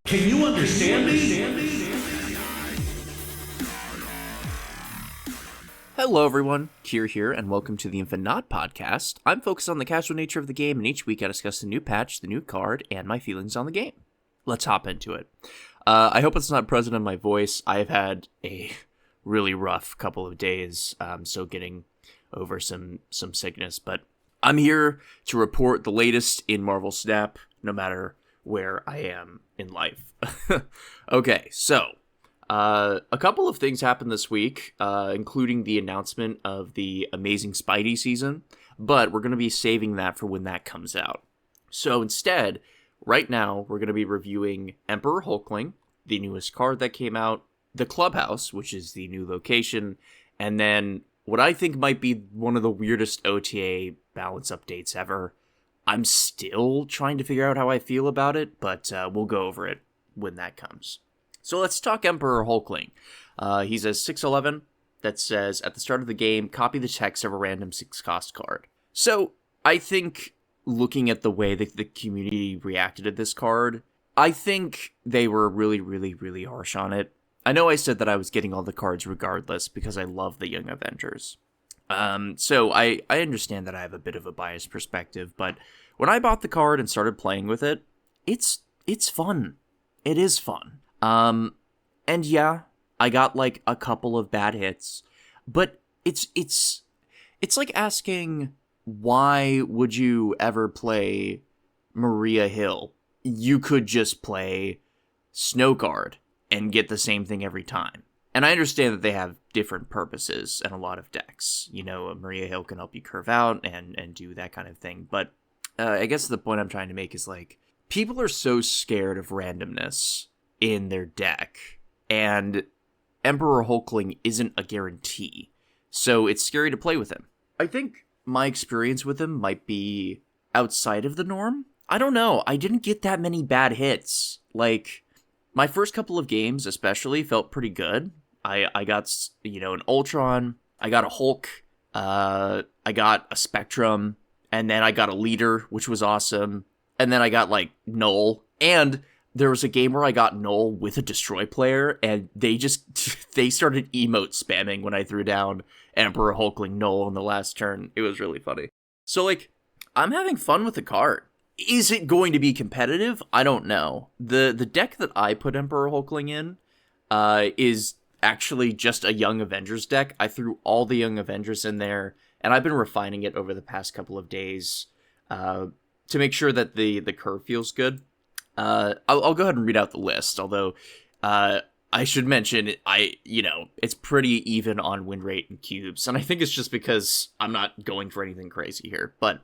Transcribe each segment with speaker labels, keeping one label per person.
Speaker 1: Can you understand me?
Speaker 2: Hello everyone, Kier here, and welcome to the InfiNOT podcast. I'm focused on the casual nature of the game, and each week I discuss the new patch, the new card, and my feelings on the game. Let's hop into it. I hope it's not present in my voice. I've had a really rough couple of days, so getting over some sickness, but I'm here to report the latest in Marvel Snap, no matter where I am in life. Okay, so a couple of things happened this week, including the announcement of the Amazing Spidey season, but we're going to be saving that for when that comes out. So instead, right now, we're going to be reviewing Emperor Hulkling, the newest card that came out, the Clubhouse, which is the new location, and then what I think might be one of the weirdest OTA balance updates ever. I'm still trying to figure out how I feel about it, but we'll go over it when that comes. So let's talk Emperor Hulkling. He's a 6/11 that says, at the start of the game, copy the text of a random 6-cost card. So I think looking at the way that the community reacted to this card, I think they were really, really, really harsh on it. I know I said that I was getting all the cards regardless because I love the Young Avengers. So I understand that I have a bit of a biased perspective, but when I bought the card and started playing with it, it's fun. It is fun. And yeah, I got like a couple of bad hits, but it's like asking, why would you ever play Maria Hill? You could just play Snow Guard and get the same thing every time. And I understand that they have different purposes and a lot of decks. You know, Maria Hill can help you curve out and do that kind of thing. But I guess the point I'm trying to make is, like, people are so scared of randomness in their deck. And Emperor Hulkling isn't a guarantee. So it's scary to play with him. I think my experience with him might be outside of the norm. I don't know. I didn't get that many bad hits. Like, my first couple of games especially felt pretty good. I got, an Ultron, I got a Hulk, I got a Spectrum, and then I got a Leader, which was awesome, and then I got, like, Null, and there was a game where I got Null with a Destroy player, and they started emote spamming when I threw down Emperor Hulkling Null in the last turn. It was really funny. So, like, I'm having fun with the card. Is it going to be competitive? I don't know. The deck that I put Emperor Hulkling in is actually just a Young Avengers deck. I threw all the Young Avengers in there, and I've been refining it over the past couple of days to make sure that the curve feels good. I'll go ahead and read out the list, although I should mention, it's pretty even on win rate and cubes, and I think it's just because I'm not going for anything crazy here, but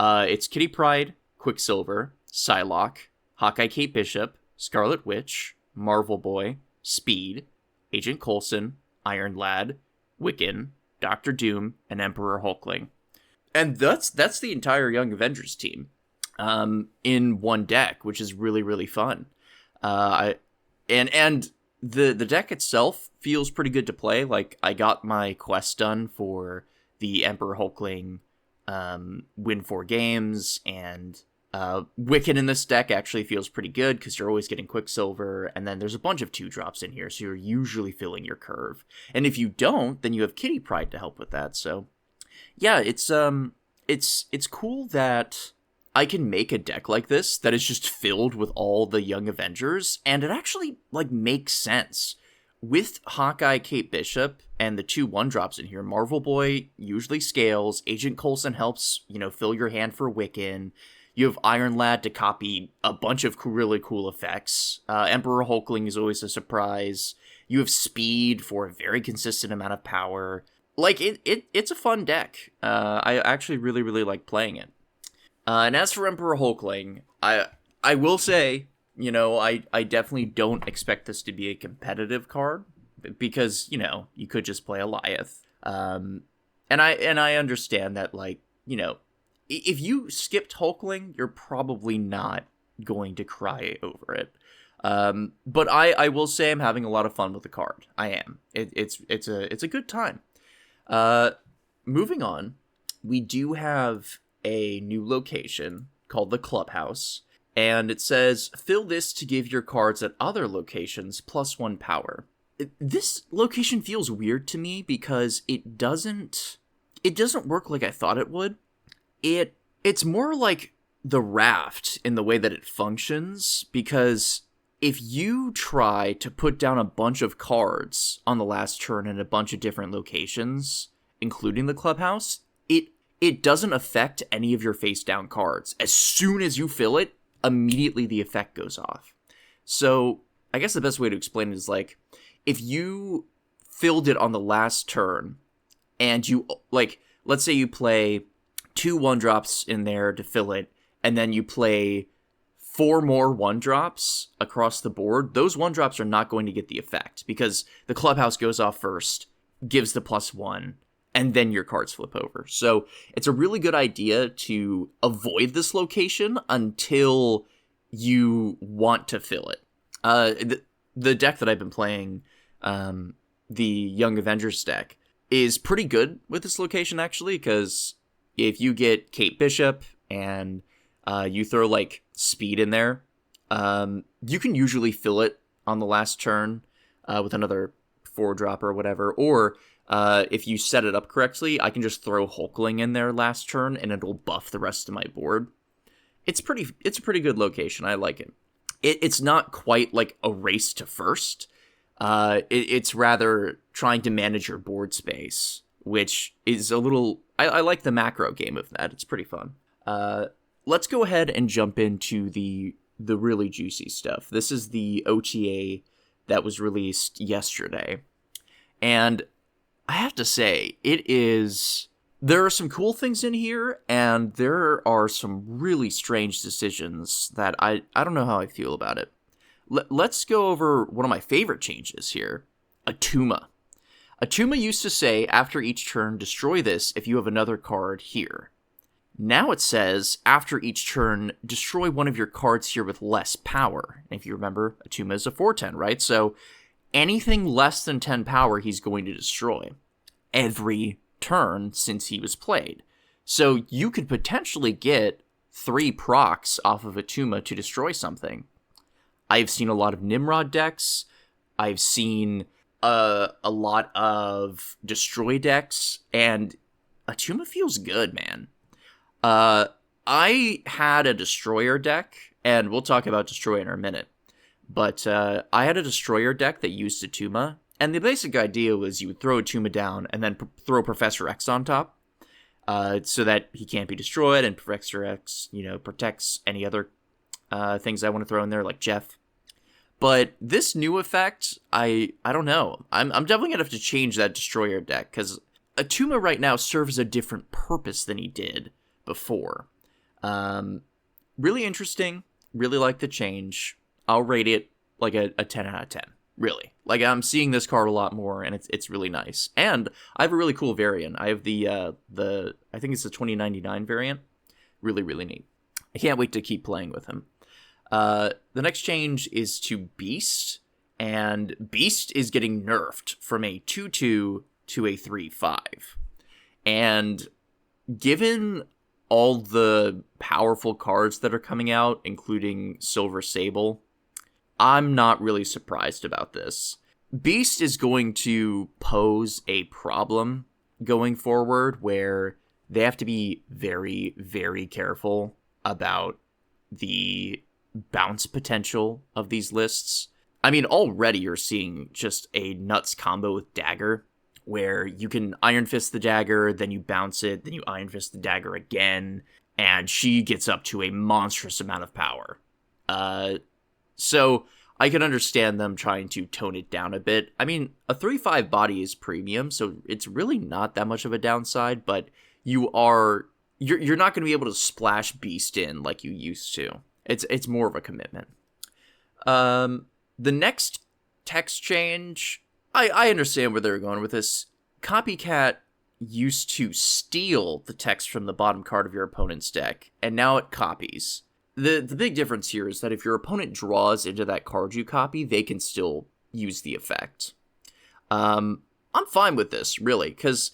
Speaker 2: it's Kitty Pryde, Quicksilver, Psylocke, Hawkeye Kate Bishop, Scarlet Witch, Marvel Boy, Speed, Agent Coulson, Iron Lad, Wiccan, Doctor Doom, and Emperor Hulkling. And that's the entire Young Avengers team in one deck, which is really, really fun. And the deck itself feels pretty good to play. Like, I got my quest done for the Emperor Hulkling win 4 games, and Wiccan in this deck actually feels pretty good because you're always getting Quicksilver, and then there's a bunch of 2-drops in here, so you're usually filling your curve. And if you don't, then you have Kitty Pryde to help with that. So yeah, it's cool that I can make a deck like this that is just filled with all the Young Avengers, and it actually, like, makes sense. With Hawkeye Kate Bishop and the 2 1-drops in here, Marvel Boy usually scales, Agent Coulson helps, fill your hand for Wiccan, you have Iron Lad to copy a bunch of really cool effects, Emperor Hulkling is always a surprise, you have Speed for a very consistent amount of power. Like, it's a fun deck. I actually really, really like playing it. And as for Emperor Hulkling, I will say, I definitely don't expect this to be a competitive card because, you could just play Eliath. And I understand that, like, if you skipped Hulkling, you're probably not going to cry over it. But I will say I'm having a lot of fun with the card. I am. It's a good time. Moving on, we do have a new location called the Clubhouse, And it says, fill this to give your cards at other locations +1 power. This location feels weird to me because it doesn't work like I thought it would. It's more like the raft in the way that it functions, because if you try to put down a bunch of cards on the last turn in a bunch of different locations, including the clubhouse, it doesn't affect any of your face down cards. As soon as you fill it, immediately the effect goes off. So I guess the best way to explain it is like, if you filled it on the last turn and you, like, let's say you play 2 1-drops in there to fill it, and then you play 4 more 1-drops across the board, those 1-drops are not going to get the effect because the clubhouse goes off first, gives the +1, and then your cards flip over. So it's a really good idea to avoid this location until you want to fill it. The deck that I've been playing, the Young Avengers deck, is pretty good with this location, actually, because if you get Kate Bishop and you throw, like, speed in there, you can usually fill it on the last turn with another 4-drop or whatever, or if you set it up correctly, I can just throw Hulkling in there last turn, and it'll buff the rest of my board. It's a pretty good location. I like it. It's not quite like a race to first. It's rather trying to manage your board space, which is a little... I like the macro game of that. It's pretty fun. Let's go ahead and jump into the really juicy stuff. This is the OTA that was released yesterday. And I have to say, there are some cool things in here, and there are some really strange decisions that I don't know how I feel about it. Let's go over one of my favorite changes here, Atuma. Atuma used to say, after each turn, destroy this if you have another card here. Now it says, after each turn, destroy one of your cards here with less power. And if you remember, Atuma is a 4/10, right? So anything less than 10 power, he's going to destroy every turn since he was played. So you could potentially get 3 procs off of Atuma to destroy something. I've seen a lot of Nimrod decks. I've seen a lot of Destroy decks, and Atuma feels good, man. I had a Destroyer deck, and we'll talk about Destroyer in a minute, but I had a Destroyer deck that used Atuma, and the basic idea was you would throw Atuma down and then throw Professor X on top, so that he can't be destroyed, and Professor X, protects any other things I want to throw in there, like Jeff. But this new effect, I don't know. I'm definitely going to have to change that Destroyer deck, because Atuma right now serves a different purpose than he did before. Really interesting. Really like the change. I'll rate it like a 10 out of 10. Really. Like, I'm seeing this card a lot more, and it's really nice. And I have a really cool variant. I have the I think it's the 2099 variant. Really, really neat. I can't wait to keep playing with him. The next change is to Beast, and Beast is getting nerfed from a 2/2 to a 3/5. And given all the powerful cards that are coming out, including Silver Sable, I'm not really surprised about this. Beast is going to pose a problem going forward where they have to be very, very careful about the bounce potential of these lists. I mean, already you're seeing just a nuts combo with Dagger, where you can Iron Fist the Dagger, then you bounce it, then you Iron Fist the Dagger again, and she gets up to a monstrous amount of power. So I can understand them trying to tone it down a bit. I mean, a 3/5 body is premium, so it's really not that much of a downside, but you're not going to be able to splash Beast in like you used to. It's more of a commitment. The next text change, I understand where they're going with this. Copycat used to steal the text from the bottom card of your opponent's deck, and now it copies. The big difference here is that if your opponent draws into that card you copy, they can still use the effect. I'm fine with this, really, because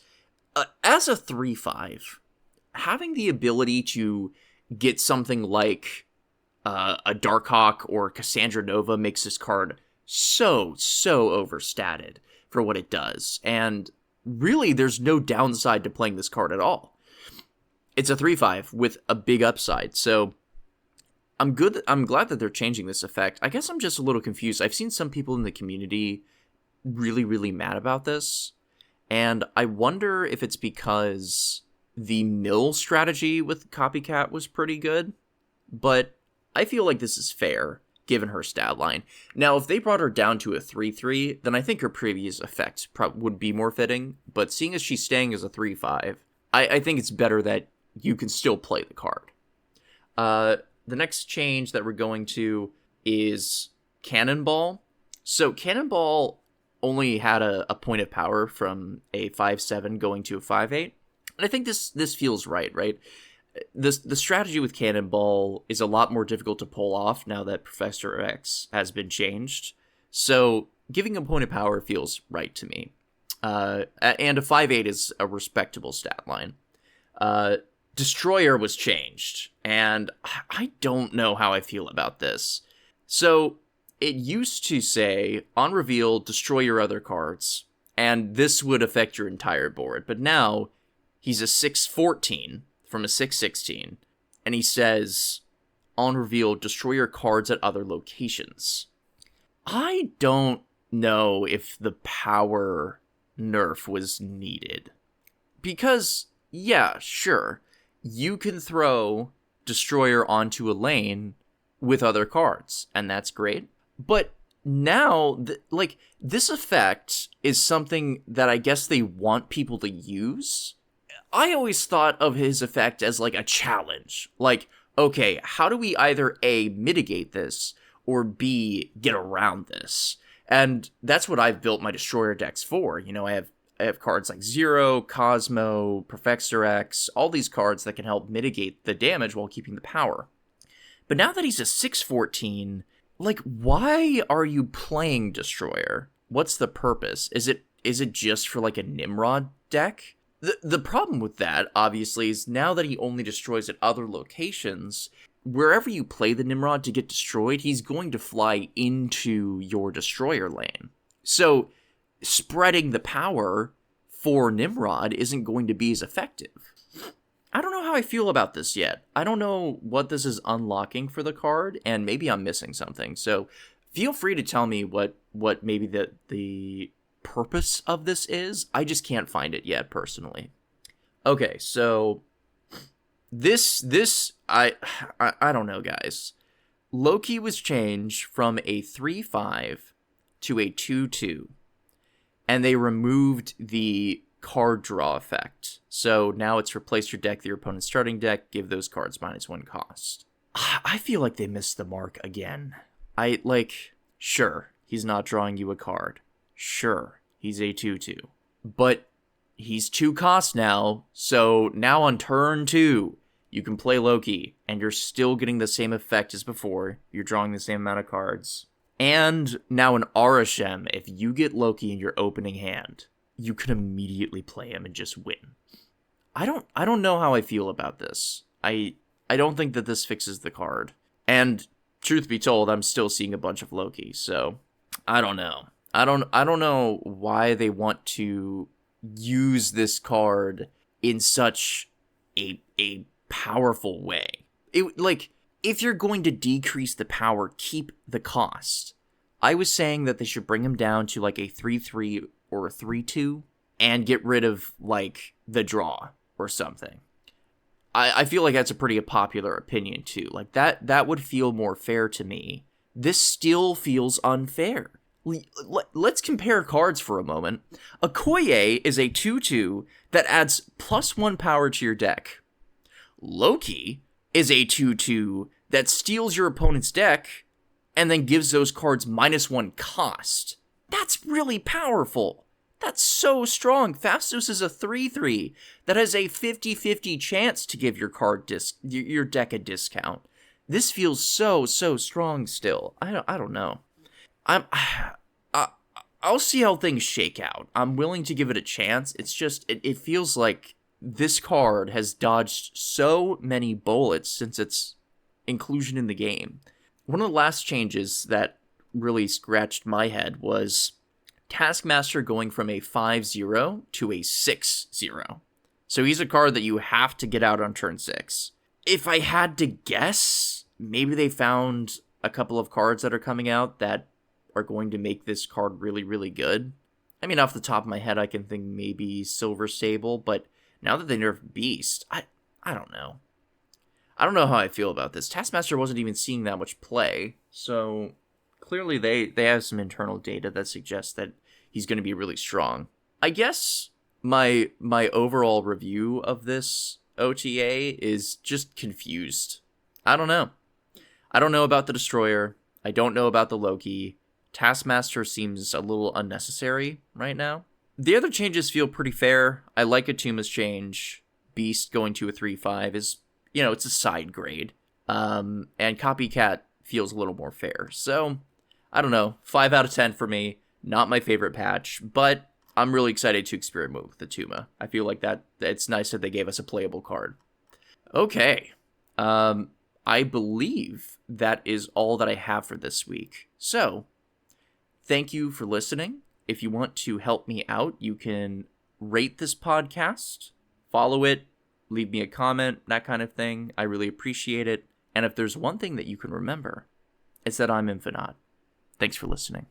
Speaker 2: as a 3/5, having the ability to get something like a Darkhawk or Cassandra Nova makes this card so overstated for what it does. And really, there's no downside to playing this card at all. It's a 3/5 with a big upside, so I'm glad that they're changing this effect. I guess I'm just a little confused. I've seen some people in the community really mad about this, and I wonder if it's because the mill strategy with Copycat was pretty good, but I feel like this is fair, given her stat line. Now, if they brought her down to a 3/3, then I think her previous effect would be more fitting, but seeing as she's staying as a 3/5, I think it's better that you can still play the card. The next change that we're going to is Cannonball. So Cannonball only had a point of power from a 5/7 going to a 5/8. And I think this feels right? The strategy with Cannonball is a lot more difficult to pull off now that Professor X has been changed. So giving a point of power feels right to me. And a 5/8 is a respectable stat line. Destroyer was changed, and I don't know how I feel about this. So it used to say, on reveal, destroy your other cards, and this would affect your entire board. But now, he's a 6/14 from a 6/16, and he says, on reveal, destroy your cards at other locations. I don't know if the power nerf was needed. Because, yeah, sure, you can throw Destroyer onto a lane with other cards, and that's great. But now, this effect is something that I guess they want people to use. I always thought of his effect as like a challenge. Like, okay, how do we either A, mitigate this, or B, get around this? And that's what I've built my Destroyer decks for. You know, I have cards like Zero, Cosmo, Professor X, all these cards that can help mitigate the damage while keeping the power. But now that he's a 6/14, like, why are you playing Destroyer? What's the purpose? Is it just for like a Nimrod deck? The problem with that, obviously, is now that he only destroys at other locations, wherever you play the Nimrod to get destroyed, he's going to fly into your Destroyer lane. So spreading the power for Nimrod isn't going to be as effective. I don't know how I feel about this yet. I don't know what this is unlocking for the card, and maybe I'm missing something. So feel free to tell me what maybe the purpose of this is. I just can't find it yet, personally. Okay, so this I don't know, guys. Loki was changed from a 3/5 to a 2/2. And they removed the card draw effect. So now it's replace your deck with your opponent's starting deck, give those cards -1 cost. I feel like they missed the mark again. Sure, he's not drawing you a card. Sure, he's a 2/2. But he's 2 cost now, so now on turn 2, you can play Loki, and you're still getting the same effect as before. You're drawing the same amount of cards. And now in Arashem, if you get Loki in your opening hand, you can immediately play him and just win. I don't know how I feel about this. I don't think that this fixes the card. And truth be told, I'm still seeing a bunch of Loki, so I don't know. I don't know why they want to use this card in such a powerful way. If you're going to decrease the power, keep the cost. I was saying that they should bring him down to like a 3/3 or a 3/2 and get rid of like the draw or something. I feel like that's a pretty popular opinion too. Like that would feel more fair to me. This still feels unfair. Let's compare cards for a moment. Okoye is a 2/2 that adds +1 power to your deck. Loki is a 2/2 that steals your opponent's deck and then gives those cards -1 cost. That's really powerful. That's so strong. Fastos is a 3/3 that has a 50-50 chance to give your your deck a discount. This feels so strong still. I don't know. I'll see how things shake out. I'm willing to give it a chance. It's just it feels like this card has dodged so many bullets since its inclusion in the game. One of the last changes that really scratched my head was Taskmaster going from a 5-0 to a 6-0. So he's a card that you have to get out on turn 6. If I had to guess, maybe they found a couple of cards that are coming out that are going to make this card really, really good. I mean, off the top of my head, I can think maybe Silver Sable, but now that they nerfed Beast, I don't know. I don't know how I feel about this. Taskmaster wasn't even seeing that much play, so clearly they have some internal data that suggests that he's going to be really strong. I guess my overall review of this OTA is just confused. I don't know. I don't know about the Destroyer. I don't know about the Loki. Taskmaster seems a little unnecessary right now. The other changes feel pretty fair. I like Atuma's change. Beast going to a 3-5 is, it's a side grade. And Copycat feels a little more fair. So, I don't know. 5 out of 10 for me. Not my favorite patch, but I'm really excited to experiment with Atuma. I feel like that it's nice that they gave us a playable card. Okay. I believe that is all that I have for this week. So, thank you for listening. If you want to help me out, you can rate this podcast, follow it, leave me a comment, that kind of thing. I really appreciate it. And if there's one thing that you can remember, it's that I'm InfiNOT. Thanks for listening.